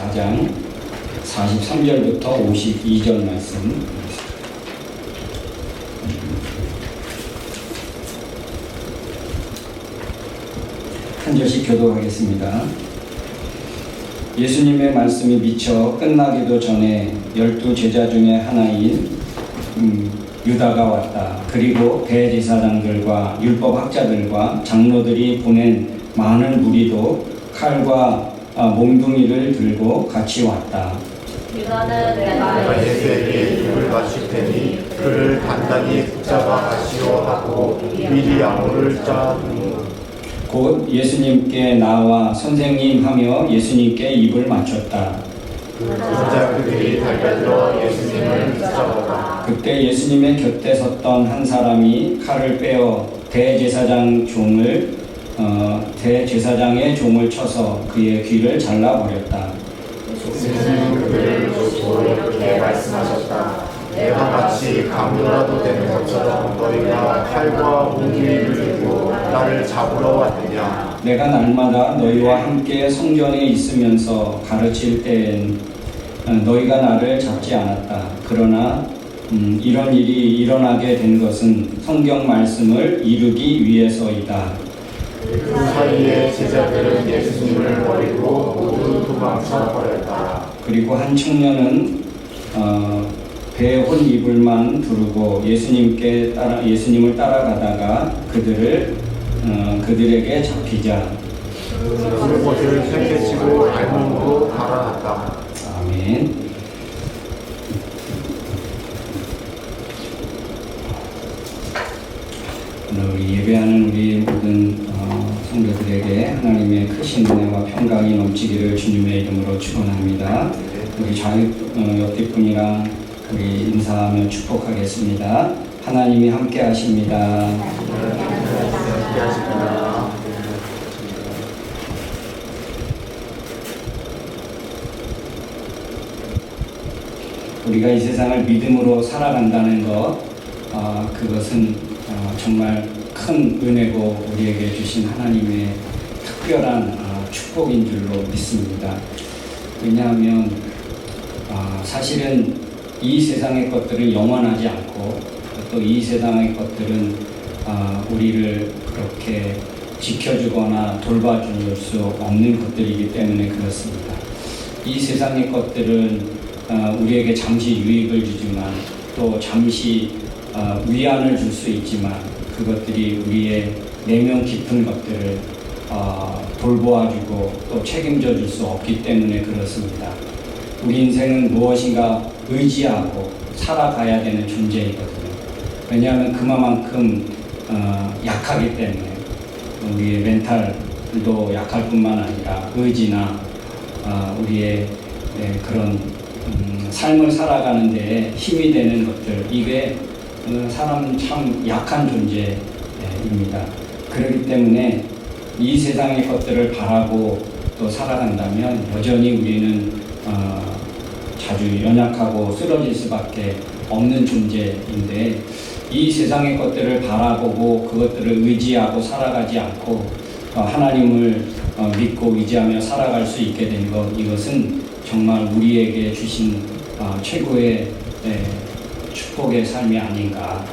4장 43절부터 52절 말씀. 한 절씩 교독하겠습니다. 예수님의 말씀이 미처 끝나기도 전에 12 제자 중에 하나인 유다가 왔다. 그리고 대제사장들과 율법학자들과 장로들이 보낸 많은 무리도 칼과 몽둥이를 들고 같이 왔다. 유다는 내가 예수에게 입을 맞출 테니 그를 단단히 붙잡아 가시오 하고 미리 암호를 짜누. 곧 예수님께 나와 선생님 하며 예수님께 입을 맞췄다. 제자들이 달려들어 예수님을 붙잡았다. 그때 예수님의 곁에 섰던 한 사람이 칼을 빼어 대제사장의 종을 쳐서 그의 귀를 잘라버렸다. 예수님은 그를 보시고 이렇게 말씀하셨다. 내가 마치 강도라도 되는 것처럼 너희가 칼과 몽둥이를 들고 나를 잡으러 왔느냐. 내가 날마다 너희와 함께 성전에 있으면서 가르칠 때엔 너희가 나를 잡지 않았다. 그러나 이런 일이 일어나게 된 것은 성경 말씀을 이루기 위해서이다. 그 사이에 제자들은 예수님을 버리고 모두 도망쳐 버렸다. 그리고 한 청년은 배에 혼 이불만 두르고 예수님을 따라가다가 그들에게 잡히자 불꽃을 팽개치고 발목으로 달아났다. 아멘. 오늘 우리 예배하는 우리 모든 성도들에게 하나님의 크신 은혜와 평강이 넘치기를 주님의 이름으로 축원합니다. 우리 옆뒷 분이랑 우리 인사하며 축복하겠습니다. 하나님이 함께 하십니다. 우리가 이 세상을 믿음으로 살아간다는 것, 그것은 정말 큰 은혜고 우리에게 주신 하나님의 특별한 축복인 줄로 믿습니다. 왜냐하면 사실은 이 세상의 것들은 영원하지 않고 또 이 세상의 것들은 우리를 그렇게 지켜주거나 돌봐줄 수 없는 것들이기 때문에 그렇습니다. 이 세상의 것들은 우리에게 잠시 유익을 주지만 또 잠시 위안을 줄 수 있지만 그것들이 우리의 내면 깊은 것들을 돌보아주고 또 책임져 줄 수 없기 때문에 그렇습니다. 우리 인생은 무엇인가 의지하고 살아가야 되는 존재이거든요. 왜냐하면 그만큼 약하기 때문에 우리의 멘탈도 약할 뿐만 아니라 의지나 우리의 그런 삶을 살아가는 데 힘이 되는 것들, 이게 사람 참 약한 존재입니다. 그렇기 때문에 이 세상의 것들을 바라고 또 살아간다면 여전히 우리는 자주 연약하고 쓰러질 수밖에 없는 존재인데, 이 세상의 것들을 바라보고 그것들을 의지하고 살아가지 않고 하나님을 믿고 의지하며 살아갈 수 있게 된 것, 이것은 정말 우리에게 주신 최고의 축복의 삶이 아닌가.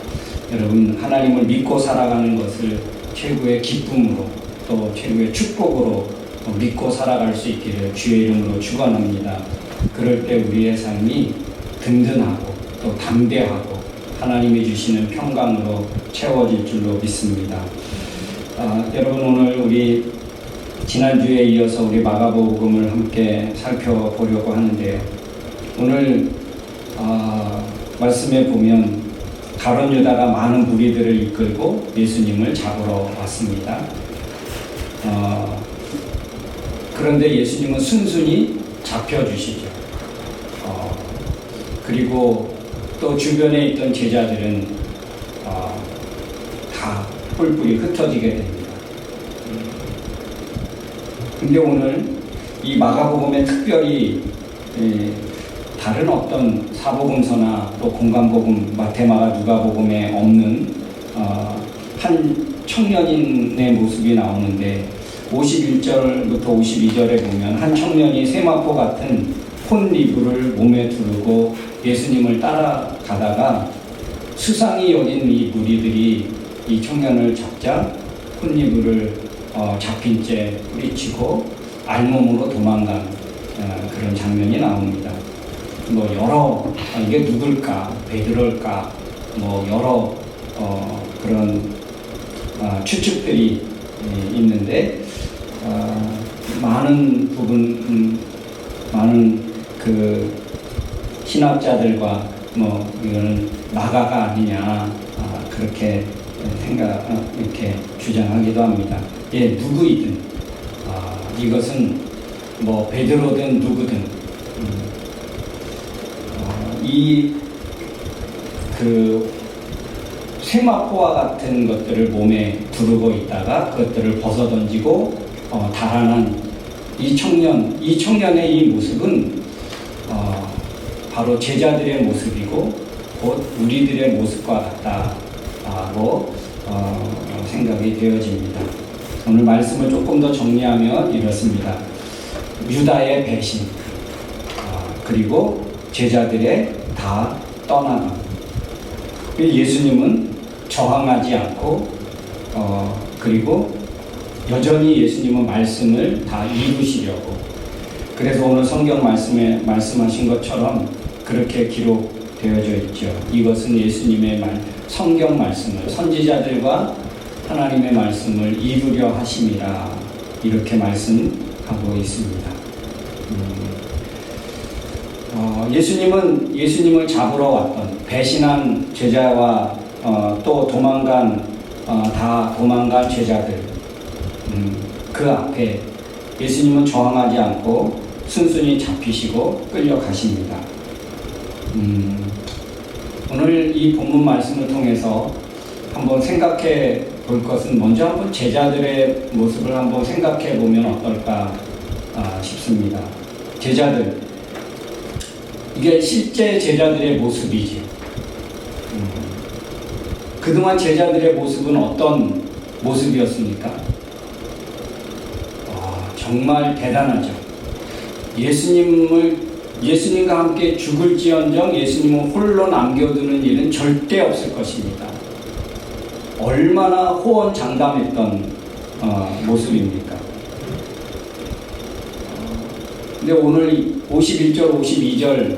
여러분, 하나님을 믿고 살아가는 것을 최고의 기쁨으로 또 최고의 축복으로 믿고 살아갈 수 있기를 주의 이름으로 축원합니다. 그럴 때 우리의 삶이 든든하고 또 담대하고 하나님이 주시는 평강으로 채워질 줄로 믿습니다. 여러분, 오늘 우리 지난주에 이어서 우리 마가복음을 함께 살펴보려고 하는데요. 오늘 말씀에 보면 가룟 유다가 많은 무리들을 이끌고 예수님을 잡으러 왔습니다. 그런데 예수님은 순순히 잡혀주시죠. 그리고 또 주변에 있던 제자들은 다 뿔뿔이 흩어지게 됩니다. 근데 오늘 이 마가복음에 특별히 다른 어떤 사복음서나 또 공간복음, 마태마가 누가복음에 없는 한 청년인의 모습이 나오는데, 51절부터 52절에 보면 한 청년이 세마포 같은 폰리브를 몸에 두르고 예수님을 따라가다가 수상히 여긴 이 무리들이 이 청년을 잡자 폰리브를 잡힌 채 뿌리치고 알몸으로 도망간 그런 장면이 나옵니다. 뭐 여러 이게 누굴까, 베드로일까, 뭐 여러 그런 추측들이 있는데 많은 부분 많은 그 신학자들과 뭐 이거는 마가가 아니냐 그렇게 이렇게 주장하기도 합니다. 예, 누구이든 이것은 뭐 베드로든 누구든 이 그 세마포와 같은 것들을 몸에 두르고 있다가 그것들을 벗어던지고 달아난 이 청년의 이 모습은 바로 제자들의 모습이고 곧 우리들의 모습과 같다고 생각이 되어집니다. 오늘 말씀을 조금 더 정리하면 이렇습니다. 유다의 배신, 그리고 제자들의 다 떠나감. 예수님은 저항하지 않고 그리고 여전히 예수님은 말씀을 다 이루시려고, 그래서 오늘 성경 말씀에 말씀하신 것처럼 그렇게 기록되어져 있죠. 이것은 예수님의 성경 말씀을 선지자들과 하나님의 말씀을 이루려 하심이라, 이렇게 말씀하고 있습니다. 예수님을 잡으러 왔던 배신한 제자와 또 다 도망간 제자들, 그 앞에 예수님은 저항하지 않고 순순히 잡히시고 끌려가십니다. 오늘 이 본문 말씀을 통해서 한번 생각해 볼 것은, 먼저 한번 제자들의 모습을 한번 생각해 보면 어떨까 싶습니다. 제자들, 이게 실제 제자들의 모습이지. 그동안 제자들의 모습은 어떤 모습이었습니까? 정말 대단하죠. 예수님과 함께 죽을지언정 예수님을 홀로 남겨두는 일은 절대 없을 것입니다. 얼마나 호언장담했던 모습입니까? 근데 오늘 51절, 52절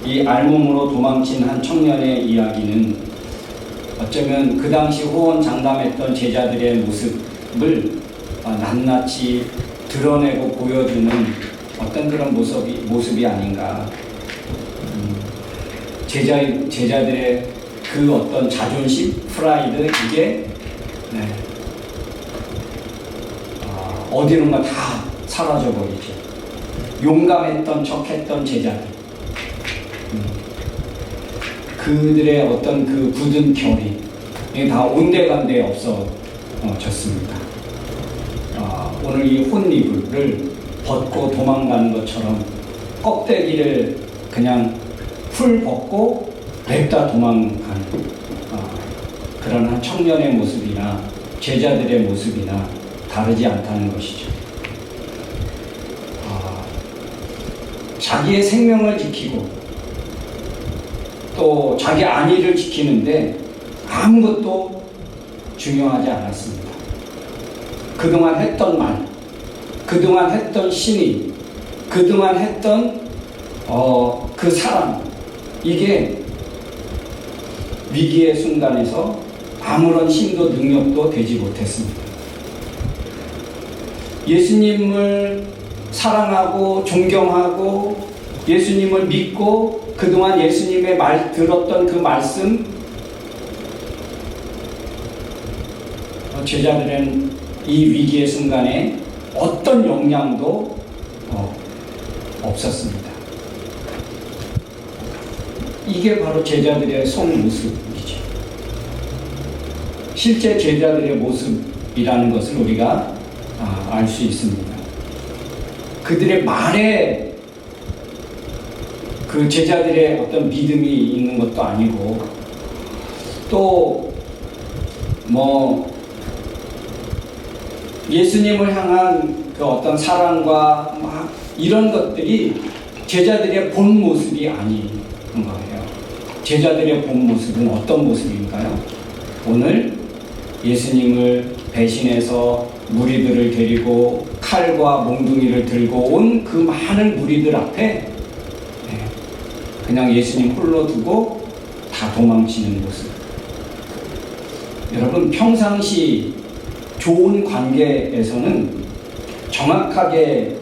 이 알몸으로 도망친 한 청년의 이야기는 어쩌면 그 당시 호언장담했던 제자들의 모습을 낱낱이 드러내고 보여주는 어떤 그런 모습이 아닌가. 제자들의 그 어떤 자존심, 프라이드, 이게 어디론가 다 사라져버리죠. 용감했던 척했던 제자들, 그들의 어떤 그 굳은 결이 다 온데간데 없어졌습니다. 오늘 이 혼리브를 벗고 도망가는 것처럼 껍데기를 그냥 풀 벗고 냅다 도망가는 그런 한 청년의 모습이나 제자들의 모습이나 다르지 않다는 것이죠. 자기의 생명을 지키고 또 자기 안위를 지키는데 아무것도 중요하지 않았습니다. 그동안 했던 말, 그동안 했던 신의, 그동안 했던 그 사랑, 이게 위기의 순간에서 아무런 힘도 능력도 되지 못했습니다. 예수님을 사랑하고 존경하고 예수님을 믿고 그동안 예수님의 들었던 그 말씀, 제자들은 이 위기의 순간에 어떤 영향도 없었습니다. 이게 바로 제자들의 속모습이죠. 실제 제자들의 모습이라는 것을 우리가 알 수 있습니다. 그들의 말에 그 제자들의 어떤 믿음이 있는 것도 아니고, 또 예수님을 향한 그 어떤 사랑과 막 이런 것들이 제자들의 본 모습이 아닌 거예요. 제자들의 본 모습은 어떤 모습인가요? 오늘 예수님을 배신해서 무리들을 데리고 칼과 몽둥이를 들고 온 그 많은 무리들 앞에 그냥 예수님 홀로 두고 다 도망치는 모습. 여러분, 평상시 좋은 관계에서는 정확하게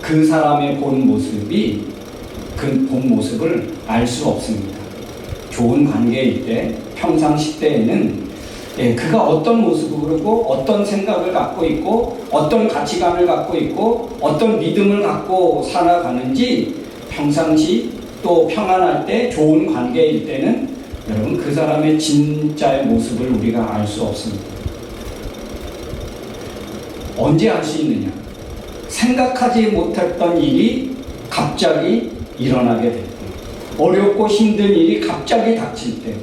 그 사람의 본 모습이 그 본 모습을 알 수 없습니다. 좋은 관계일 때, 평상시 때에는 그가 어떤 모습으로 어떤 생각을 갖고 있고 어떤 가치관을 갖고 있고 어떤 믿음을 갖고 살아가는지 평상시 또 평안할 때 좋은 관계일 때는 여러분 그 사람의 진짜의 모습을 우리가 알 수 없습니다. 언제 알 수 있느냐? 생각하지 못했던 일이 갑자기 일어나게 될 때, 어렵고 힘든 일이 갑자기 닥칠 때,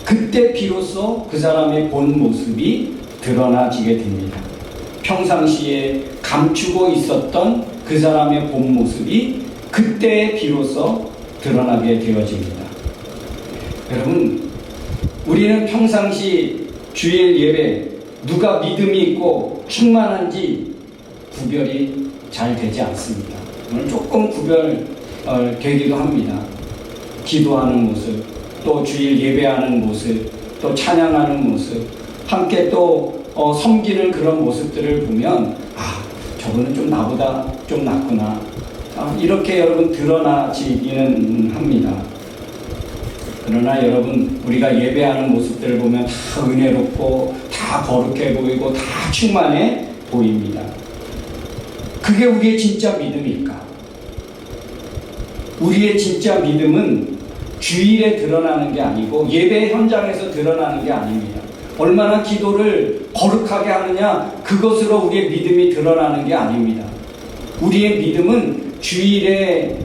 그때 비로소 그 사람의 본 모습이 드러나지게 됩니다. 평상시에 감추고 있었던 그 사람의 본 모습이 그때 비로소 드러나게 되어집니다. 여러분, 우리는 평상시 주일 예배 누가 믿음이 있고 충만한지 구별이 잘 되지 않습니다. 오늘 조금 구별되기도 합니다. 기도하는 모습, 또 주일 예배하는 모습, 또 찬양하는 모습, 함께 또 섬기는 그런 모습들을 보면 저분은 좀 나보다 좀 낫구나, 이렇게 여러분 드러나지기는 합니다. 그러나 여러분, 우리가 예배하는 모습들을 보면 다 은혜롭고 다 거룩해 보이고 다 충만해 보입니다. 그게 우리의 진짜 믿음일까? 우리의 진짜 믿음은 주일에 드러나는 게 아니고 예배 현장에서 드러나는 게 아닙니다. 얼마나 기도를 거룩하게 하느냐, 그것으로 우리의 믿음이 드러나는 게 아닙니다. 우리의 믿음은 주일에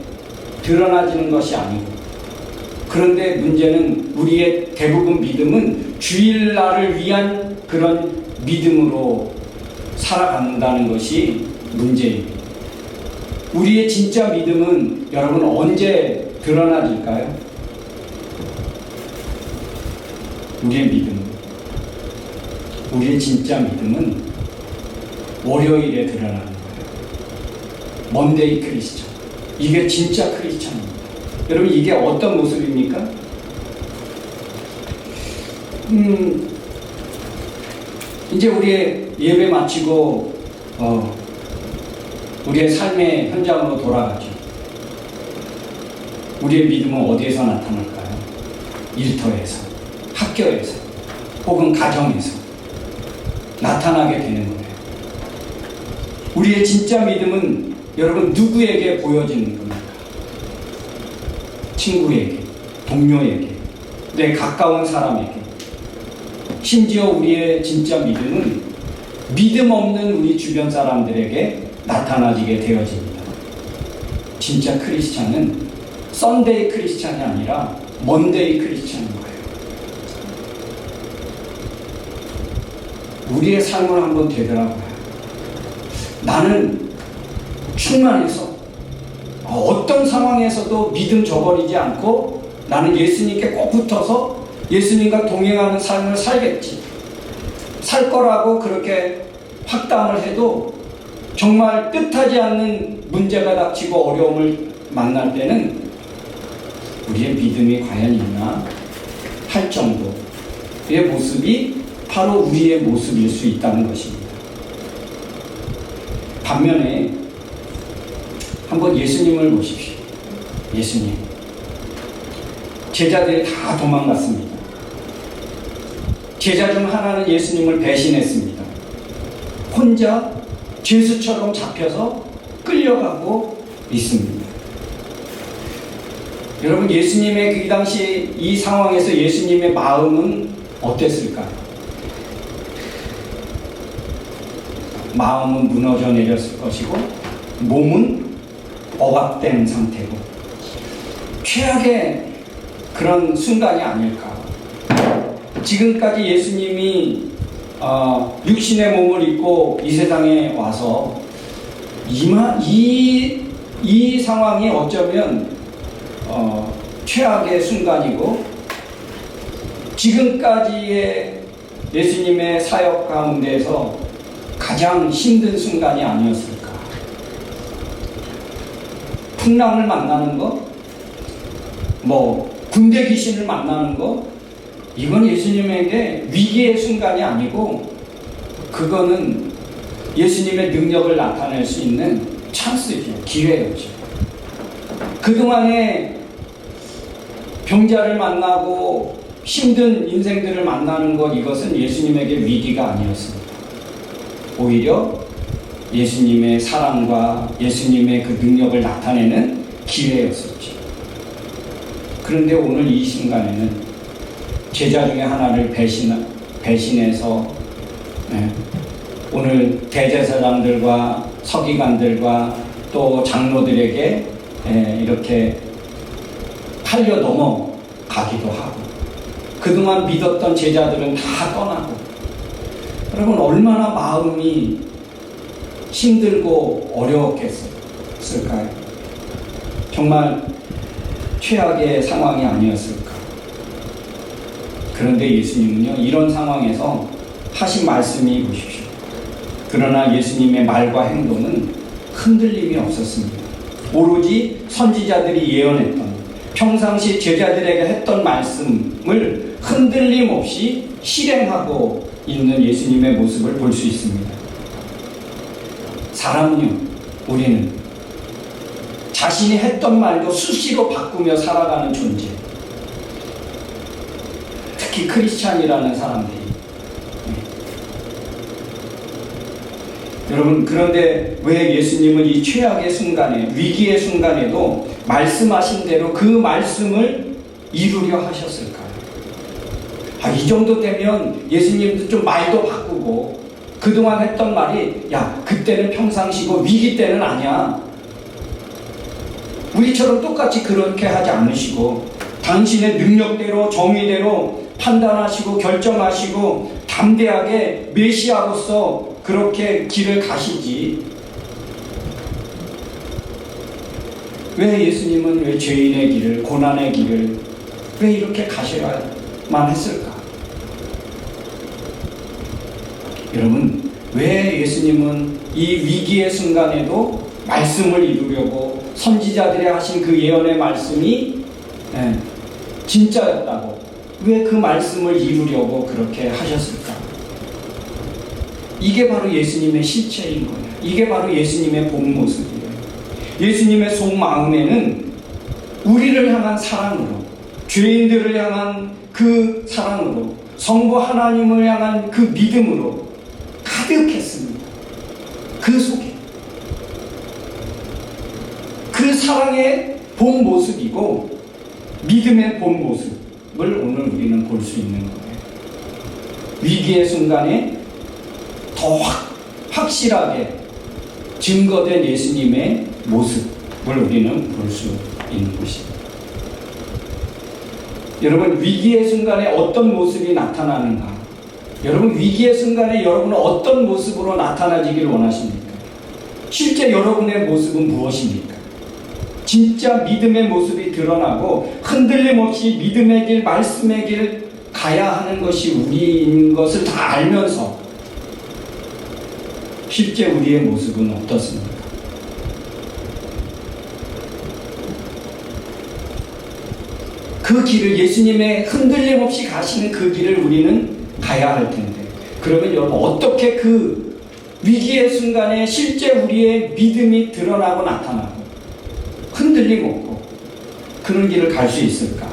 드러나지는 것이 아니고, 그런데 문제는 우리의 대부분 믿음은 주일날을 위한 그런 믿음으로 살아간다는 것이 문제입니다. 우리의 진짜 믿음은 여러분 언제 드러나질까요? 우리의 믿음, 우리의 진짜 믿음은 월요일에 드러나는 거예요. 먼데이 크리스천. 이게 진짜 크리스천입니다. 여러분, 이게 어떤 모습입니까? 이제 우리의 예배 마치고 우리의 삶의 현장으로 돌아가죠. 우리의 믿음은 어디에서 나타날까요? 일터에서, 학교에서, 혹은 가정에서 나타나게 되는 거예요. 우리의 진짜 믿음은 여러분 누구에게 보여지는 겁니까? 친구에게, 동료에게, 내 가까운 사람에게. 심지어 우리의 진짜 믿음은 믿음 없는 우리 주변 사람들에게 나타나지게 되어집니다. 진짜 크리스찬은 썬데이 크리스찬이 아니라 먼데이 크리스찬인 거예요. 우리의 삶을 한번 되돌아봐요. 나는 충만해서 어떤 상황에서도 믿음 저버리지 않고 나는 예수님께 꼭 붙어서 예수님과 동행하는 삶을 살겠지, 살 거라고 그렇게 확담을 해도 정말 뜻하지 않는 문제가 닥치고 어려움을 만날 때는 우리의 믿음이 과연 있나 할 정도의 모습이 바로 우리의 모습일 수 있다는 것입니다. 반면에 한번 예수님을 보십시오. 예수님, 제자들이 다 도망갔습니다. 제자 중 하나는 예수님을 배신했습니다. 혼자 죄수처럼 잡혀서 끌려가고 있습니다. 여러분, 예수님의 그 당시 이 상황에서 예수님의 마음은 어땠을까요? 마음은 무너져 내렸을 것이고 몸은 억압된 상태고 최악의 그런 순간이 아닐까. 지금까지 예수님이 육신의 몸을 입고 이 세상에 와서 이 상황이 어쩌면 최악의 순간이고 지금까지의 예수님의 사역 가운데서 가장 힘든 순간이 아니었을까. 풍랑을 만나는 것, 군대 귀신을 만나는 것, 이건 예수님에게 위기의 순간이 아니고 그거는 예수님의 능력을 나타낼 수 있는 찬스죠. 기회였죠. 그동안에 병자를 만나고 힘든 인생들을 만나는 것, 이것은 예수님에게 위기가 아니었습니다. 오히려 예수님의 사랑과 예수님의 그 능력을 나타내는 기회였었죠. 그런데 오늘 이 순간에는 제자 중에 하나를 배신해서 오늘 대제사장들과 서기관들과 또 장로들에게 이렇게 팔려 넘어가기도 하고 그동안 믿었던 제자들은 다 떠나고 여러분 얼마나 마음이 힘들고 어려웠겠을까요? 정말 최악의 상황이 아니었을까? 그런데 예수님은요, 이런 상황에서 하신 말씀이 보십시오. 그러나 예수님의 말과 행동은 흔들림이 없었습니다. 오로지 선지자들이 예언했던, 평상시 제자들에게 했던 말씀을 흔들림 없이 실행하고 있는 예수님의 모습을 볼 수 있습니다. 사람은요, 우리는 자신이 했던 말도 수시로 바꾸며 살아가는 존재. 특히 크리스찬이라는 사람들이. 여러분, 그런데 왜 예수님은 이 최악의 순간에, 위기의 순간에도 말씀하신 대로 그 말씀을 이루려 하셨을까요? 이 정도 되면 예수님도 좀 말도 바꾸고 그동안 했던 말이 그때는 평상시고 위기 때는 아니야. 우리처럼 똑같이 그렇게 하지 않으시고 당신의 능력대로 정의대로 판단하시고 결정하시고 담대하게 메시아로서 그렇게 길을 가시지. 왜 예수님은 왜 죄인의 길을, 고난의 길을 왜 이렇게 가셔야만 했을까? 여러분, 왜 예수님은 이 위기의 순간에도 말씀을 이루려고 선지자들이 하신 그 예언의 말씀이 진짜였다고 왜 그 말씀을 이루려고 그렇게 하셨을까? 이게 바로 예수님의 실체인 거예요. 이게 바로 예수님의 본 모습이에요. 예수님의 속마음에는 우리를 향한 사랑으로, 죄인들을 향한 그 사랑으로, 성부 하나님을 향한 그 믿음으로 가득했습니다. 그 속에 그 사랑의 본 모습이고 믿음의 본 모습을 오늘 우리는 볼 수 있는 거예요. 위기의 순간에 더 확실하게 증거된 예수님의 모습을 우리는 볼 수 있는 것입니다. 여러분, 위기의 순간에 어떤 모습이 나타나는가? 여러분, 위기의 순간에 여러분은 어떤 모습으로 나타나지길 원하십니까? 실제 여러분의 모습은 무엇입니까? 진짜 믿음의 모습이 드러나고 흔들림 없이 믿음의 길, 말씀의 길 가야 하는 것이 우리인 것을 다 알면서 실제 우리의 모습은 어떻습니까? 그 길을, 예수님의 흔들림 없이 가시는 그 길을 우리는 가야 할 텐데, 그러면 여러분 어떻게 그 위기의 순간에 실제 우리의 믿음이 드러나고 나타나고 흔들림 없고 그런 길을 갈 수 있을까?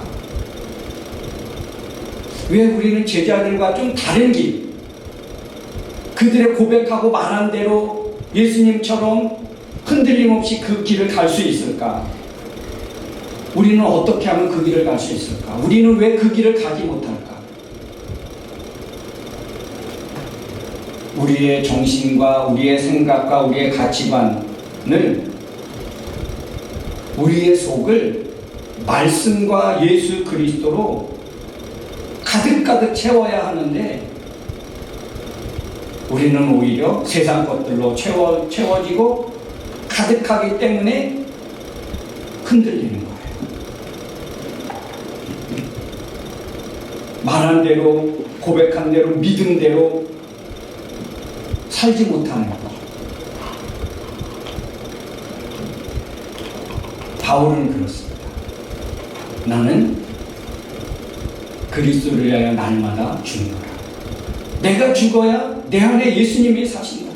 왜 우리는 제자들과 좀 다른 길, 그들의 고백하고 말한 대로 예수님처럼 흔들림 없이 그 길을 갈 수 있을까? 우리는 어떻게 하면 그 길을 갈 수 있을까? 우리는 왜 그 길을 가지 못할까? 우리의 정신과 우리의 생각과 우리의 가치관을, 우리의 속을 말씀과 예수 그리스도로 가득가득 채워야 하는데 우리는 오히려 세상 것들로 채워지고 가득하기 때문에 흔들리는 거예요. 말한 대로, 고백한 대로, 믿은 대로 살지 못하는 거죠. 바울은 그렇습니다. 나는 그리스도를 위하여 날마다 죽노라. 내가 죽어야 내 안에 예수님이 사신다.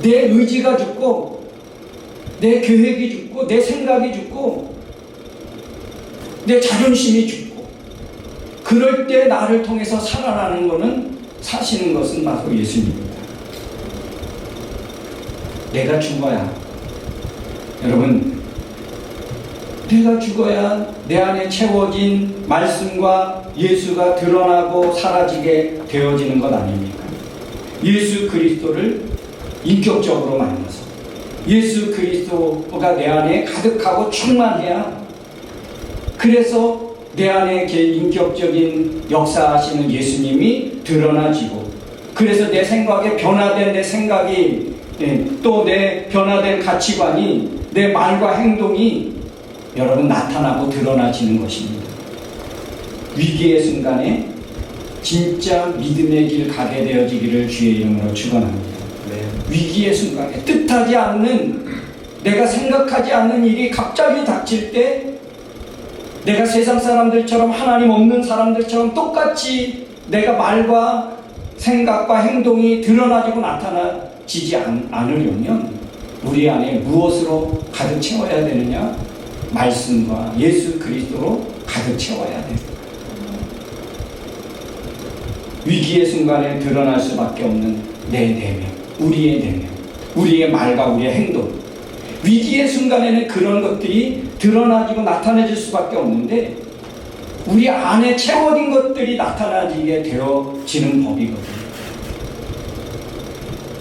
내 의지가 죽고 내 계획이 죽고 내 생각이 죽고 내 자존심이 죽고 그럴 때 나를 통해서 살아나는 것은 사시는 것은 바로 예수님입니다. 내가 죽어야 여러분 내가 죽어야 내 안에 채워진 말씀과 예수가 드러나고 사라지게 되어지는 것 아닙니까? 예수 그리스도를 인격적으로 만나서 예수 그리스도가 내 안에 가득하고 충만해야 그래서 내 안에 인격적인 역사하시는 예수님이 드러나지고 그래서 내 생각에 변화된 내 생각이 또 내 변화된 가치관이 내 말과 행동이 여러분 나타나고 드러나지는 것입니다. 위기의 순간에 진짜 믿음의 길 가게 되어지기를 주의 이름으로 축원합니다. 위기의 순간에 뜻하지 않는 내가 생각하지 않는 일이 갑자기 닥칠 때 내가 세상 사람들처럼 하나님 없는 사람들처럼 똑같이 내가 말과 생각과 행동이 드러나지고 나타나지지 않으려면 우리 안에 무엇으로 가득 채워야 되느냐? 말씀과 예수 그리스도로 가득 채워야 됩니다. 위기의 순간에 드러날 수밖에 없는 내 내면, 우리의 내면, 우리의 말과 우리의 행동. 위기의 순간에는 그런 것들이 드러나지고 나타내질 수밖에 없는데 우리 안에 채워진 것들이 나타나지게 되어지는 법이거든요.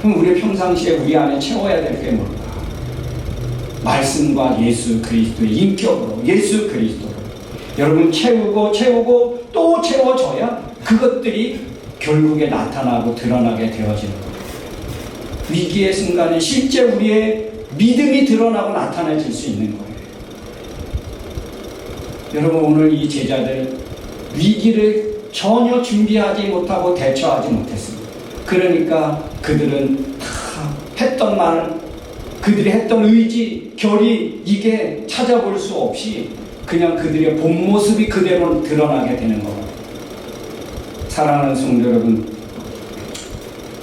그럼 우리 평상시에 우리 안에 채워야 될 게 뭘까? 말씀과 예수 그리스도의 인격으로, 예수 그리스도로 여러분 채우고 또 채워져야 그것들이 결국에 나타나고 드러나게 되어지는 거예요. 위기의 순간에 실제 우리의 믿음이 드러나고 나타내질 수 있는 거예요. 여러분 오늘 이 제자들 위기를 전혀 준비하지 못하고 대처하지 못했습니다. 그러니까 그들은 다 했던 말, 그들이 했던 의지, 결의 이게 찾아볼 수 없이 그냥 그들의 본 모습이 그대로 드러나게 되는 겁니다. 사랑하는 성도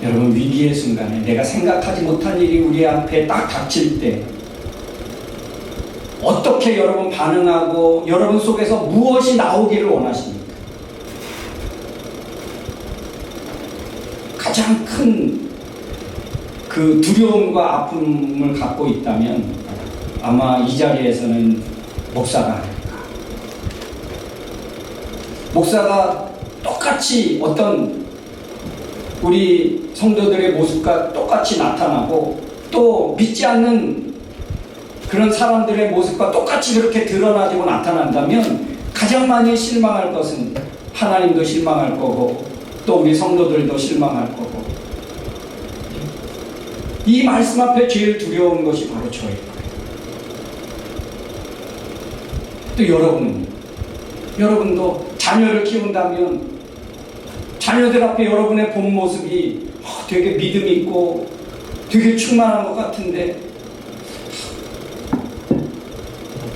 여러분 위기의 순간에 내가 생각하지 못한 일이 우리 앞에 딱 닥칠 때 어떻게 여러분 반응하고 여러분 속에서 무엇이 나오기를 원하십니까? 가장 큰 그 두려움과 아픔을 갖고 있다면 아마 이 자리에서는 목사가 아닐까. 목사가 똑같이 어떤 우리 성도들의 모습과 똑같이 나타나고 또 믿지 않는 그런 사람들의 모습과 똑같이 그렇게 드러나지고 나타난다면 가장 많이 실망할 것은 하나님도 실망할 거고 또 우리 성도들도 실망할 거고 이 말씀 앞에 제일 두려운 것이 바로 저일 거예요. 또 여러분도 자녀를 키운다면 자녀들 앞에 여러분의 본 모습이 되게 믿음이 있고 되게 충만한 것 같은데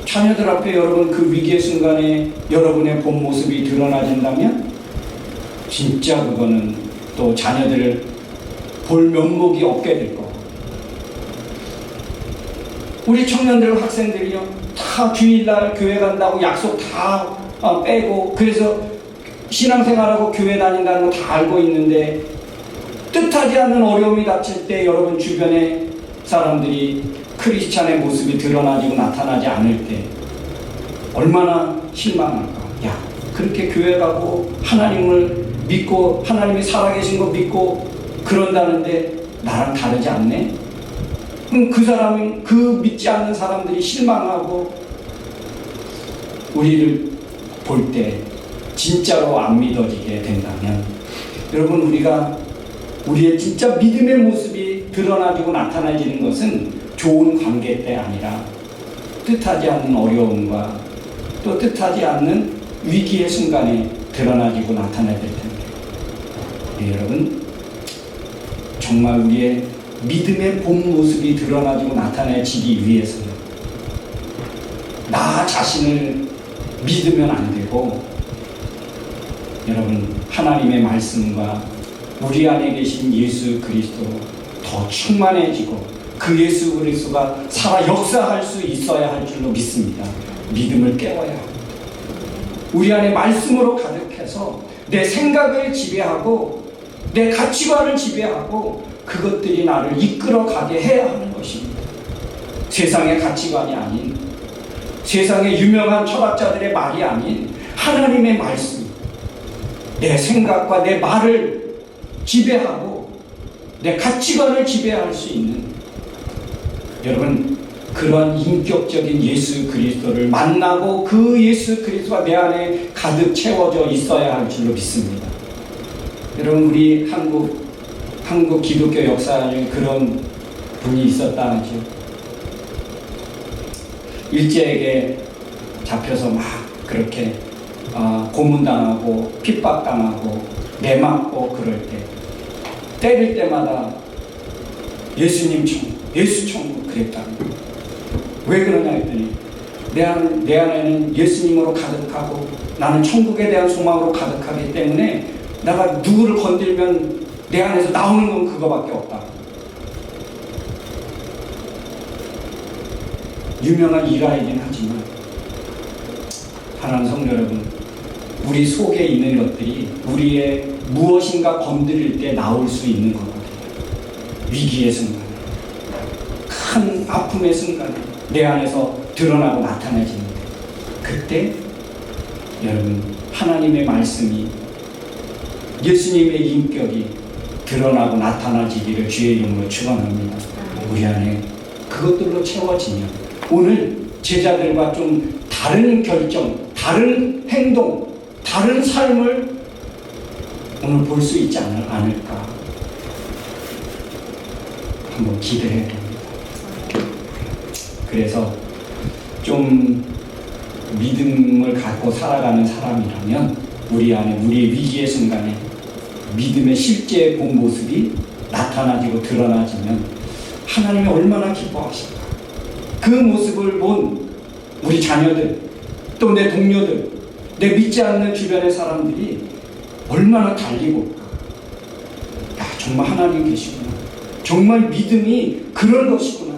자녀들 앞에 여러분 그 위기의 순간에 여러분의 본 모습이 드러나진다면 진짜 그거는 또 자녀들을 볼 면목이 없게 될 거고 우리 청년들 학생들이요 다 주일날 교회 간다고 약속 다 빼고 그래서 신앙생활하고 교회 다닌다는 거 다 알고 있는데 뜻하지 않는 어려움이 닥칠 때 여러분 주변에 사람들이 크리스찬의 모습이 드러나지고 나타나지 않을 때 얼마나 실망할까. 야 그렇게 교회 가고 하나님을 믿고 하나님이 살아계신 거 믿고 그런다는데 나랑 다르지 않네. 그럼 그 사람은 그 믿지 않는 사람들이 실망하고 우리를 볼 때 진짜로 안 믿어지게 된다면 여러분 우리가 우리의 진짜 믿음의 모습이 드러나지고 나타나지는 것은 좋은 관계 때 아니라 뜻하지 않는 어려움과 또 뜻하지 않는 위기의 순간에 드러나지고 나타나야 될 텐데, 네, 여러분, 정말 우리의 믿음의 본 모습이 드러나지고 나타나지기 위해서는 나 자신을 믿으면 안 되고, 여러분, 하나님의 말씀과 우리 안에 계신 예수 그리스도로 더 충만해지고 그 예수 그리스도가 살아 역사할 수 있어야 할 줄로 믿습니다. 믿음을 깨워야 합니다. 우리 안에 말씀으로 가득해서 내 생각을 지배하고 내 가치관을 지배하고 그것들이 나를 이끌어가게 해야 하는 것입니다. 세상의 가치관이 아닌, 세상의 유명한 철학자들의 말이 아닌 하나님의 말씀, 내 생각과 내 말을 지배하고 내 가치관을 지배할 수 있는, 여러분, 그런 인격적인 예수 그리스도를 만나고 그 예수 그리스도가 내 안에 가득 채워져 있어야 할 줄로 믿습니다. 여러분, 우리 한국 기독교 역사에 그런 분이 있었다 하죠. 일제에게 잡혀서 막 그렇게 고문당하고 핍박당하고 매맞고 그럴 때, 때릴 때마다 예수님 천국, 예수 천국 그랬답니다. 왜 그러냐 했더니 내 안에는 예수님으로 가득하고 나는 천국에 대한 소망으로 가득하기 때문에 내가 누구를 건들면 내 안에서 나오는 건 그거밖에 없다. 유명한 일화이긴 하지만, 사랑하는 성도 여러분, 우리 속에 있는 것들이 우리의 무엇인가 건드릴 때 나올 수 있는 거거든요. 위기의 순간, 큰 아픔의 순간에 내 안에서 드러나고 나타나지는데, 그때 여러분, 하나님의 말씀이, 예수님의 인격이 드러나고 나타나지기를 주의 이름으로 축원합니다. 우리 안에 그것들로 채워지면 오늘 제자들과 좀 다른 결정, 다른 행동, 다른 삶을 오늘 볼 수 있지 않을까 한번 기대해 봅니다. 그래서 좀 믿음을 갖고 살아가는 사람이라면 우리 안에, 우리의 위기의 순간에 믿음의 실제 본 모습이 나타나지고 드러나지면 하나님이 얼마나 기뻐하실까. 그 모습을 본 우리 자녀들, 또 내 동료들, 내 믿지 않는 주변의 사람들이 얼마나 달리고 올까. 야, 정말 하나님 계시구나. 정말 믿음이 그런 것이구나.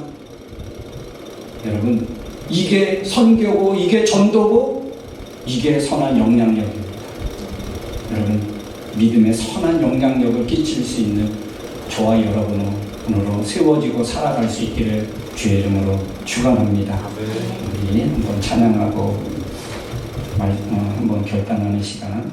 여러분, 이게 선교고, 이게 전도고, 이게 선한 영향력입니다. 여러분, 믿음의 선한 영향력을 끼칠 수 있는 저와 여러분으로 세워지고 살아갈 수 있기를 주의 이름으로 축원합니다. 우리 한번 찬양하고 한번 결단하는 시간